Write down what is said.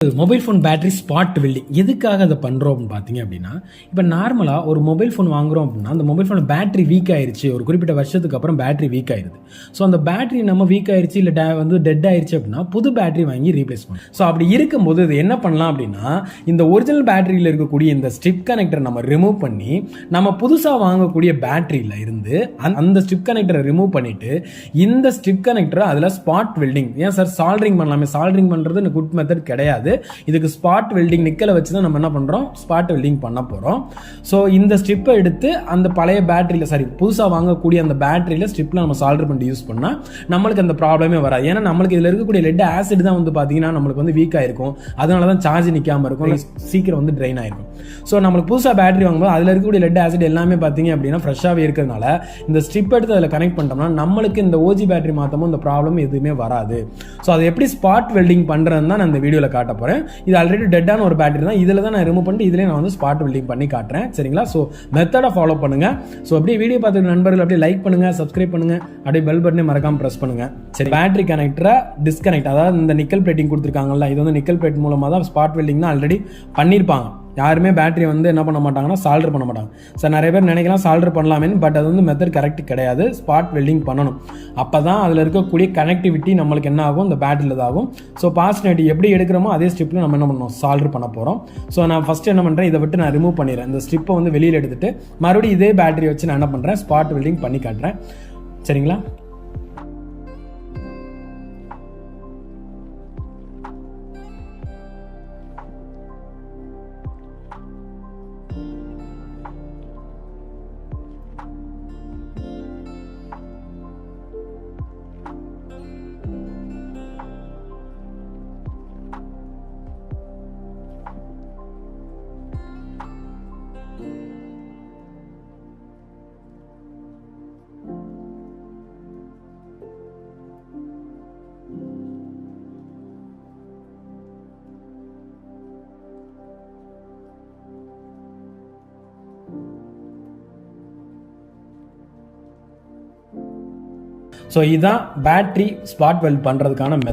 Mobile phone battery spot welding எதுக்காக அதை பண்ணுறோம் அப்படின்னு பார்த்தீங்க அப்படின்னா, இப்போ நார்மலாக ஒரு மொபைல் ஃபோன் வாங்குறோம் அப்படின்னா, அந்த மொபைல் ஃபோன் பேட்டரி வீக் ஆயிருச்சு, ஒரு குறிப்பிட்ட வருஷத்துக்கு அப்புறம் பேட்டரி வீக் ஆயிருது. ஸோ அந்த பேட்டரி நம்ம வீக் ஆயிருச்சு இல்லை வந்து டெட் ஆயிருச்சு அப்படின்னா புது பேட்டரி வாங்கி ரீப்ளேஸ் பண்ணணும். ஸோ அப்படி இருக்கும்போது இது என்ன பண்ணலாம் அப்படின்னா, இந்த ஒரிஜினல் பேட்டரியில் இருக்கக்கூடிய இந்த ஸ்ட்ரிப் கனெக்டரை நம்ம ரிமூவ் பண்ணி நம்ம புதுசாக வாங்கக்கூடிய பேட்டரியில் இருந்து அந்த ஸ்ட்ரிப் கனெக்டரை ரிமூவ் பண்ணிட்டு இந்த ஸ்ட்ரிப் கனெக்டரை அதில் ஸ்பாட் வெல்டிங், ஏன் சார் சால்டரிங் பண்ணலாமே, சால்டரிங் பண்ணுறது குட் மெத்தட் கிடையாது. இதுக்கு ஸ்பாட் வெல்டிங் நிக்கலை வச்சு தான் நம்ம என்ன பண்றோம், ஸ்பாட் வெல்டிங் பண்ண போறோம். ஸோ இந்த ஸ்ட்ரிப்பை எடுத்து அந்த பழைய பேட்டரியில, சாரி புதுசாக வாங்கக்கூடிய அந்த பேட்டரியில ஸ்ட்ரிப்ல நம்ம சால்டர் பண்ணி யூஸ் பண்ணா நம்மளுக்கு அந்த ப்ராப்ளமே வராது. ஏன்னா நம்மளுக்கு இதுல இருக்கக்கூடிய லெட் ஆசிட் தான் வந்து பாத்தீங்கன்னா நம்மளுக்கு வந்து வீக் ஆயிருக்கும், அதனால தான் சார்ஜ் நிக்காம இருக்கும், சீக்கிரம் வந்து ட்ரெயின் ஆயிருக்கும். ஸோ நம்மளுக்கு புதுசாக பேட்டரி வாங்கும்போது அதில் இருக்கக்கூடிய லெட் ஆசிட் எல்லாமே பார்த்தீங்க அப்படின்னா ஃப்ரெஷ்ஷாகவே இருக்கிறதுனால இந்த ஸ்ட்ரிப் எடுத்து அதில் கனெக்ட் பண்ணிட்டோம்னா நம்மளுக்கு இந்த ஓஜி பேட்டரி மாற்றமும் இந்த ப்ராப்ளம் எதுவுமே வராது. ஸோ அதை எப்படி ஸ்பாட் வெல்டிங் பண்ணுறதுன்னு தான் நான் இந்த வீடியோவில் காட்ட போகிறேன். இது ஆல்ரெடி டெட்டான ஒரு பேட்டரி தான், இதில் தான் நான் ரிமூவ் பண்ணிட்டு இதிலே நான் வந்து ஸ்பாட் வெல்டிங் பண்ணி காட்டுறேன். சரிங்களா? ஸோ மெத்தடை ஃபாலோ பண்ணுங்க. ஸோ அப்படியே வீடியோ பார்த்துக்க நண்பர்கள் அப்படியே லைக் பண்ணுங்க, சப்ஸ்கிரைப் பண்ணுங்க, அப்படியே பெல் பட்டனை மறக்காம பிரஸ் பண்ணுங்க. சரி, பேட்டரி கனெக்டரை டிஸ்கனெக்ட், அதாவது இந்த நிக்கல் பிளேட்டிங் கொடுத்துருக்காங்கல்ல, இது வந்து நிக்கல் பிளேட் மூலமாக தான் ஸ்பாட் வெல்டிங் தான் ஆல்ரெடி பண்ணியிருப்பாங்க. யாருமே பேட்டரி வந்து என்ன பண்ண மாட்டாங்கன்னா சால்டர் பண்ண மாட்டாங்க. சார் நிறைய பேர் நினைக்கலாம் சால்டர் பண்ணலாமேன்னு, பட் அது வந்து மெத்தட் கரெக்ட் கிடையாது. ஸ்பாட் வெல்டிங் பண்ணணும், அப்போ தான் அதில் இருக்கக்கூடிய கனெக்டிவிட்டி நம்மளுக்கு என்ன ஆகும், இந்த பேட்டரியில் ஆகும். ஸோ பாசிட்டிவிட்டி எப்படி எடுக்கிறோமோ அதே ஸ்ட்ரிப்பில் நம்ம என்ன பண்ணணும், சால்டர் பண்ண போகிறோம். ஸோ நான் ஃபஸ்ட்டு என்ன பண்ணுறேன், இதை விட்டு நான் ரிமூவ் பண்ணிடுறேன். இந்த ஸ்ட்ரிப்பை வந்து வெளியில் எடுத்துட்டு மறுபடியும் இதே பேட்டரி வச்சு நான் என்ன பண்ணுறேன், ஸ்பாட் வெல்டிங் பண்ணி காட்டுறேன். சரிங்களா? ஸோ இதுதான் பேட்டரி ஸ்பாட் வெல்ட் பண்ணுறதுக்கான மெத்தட்.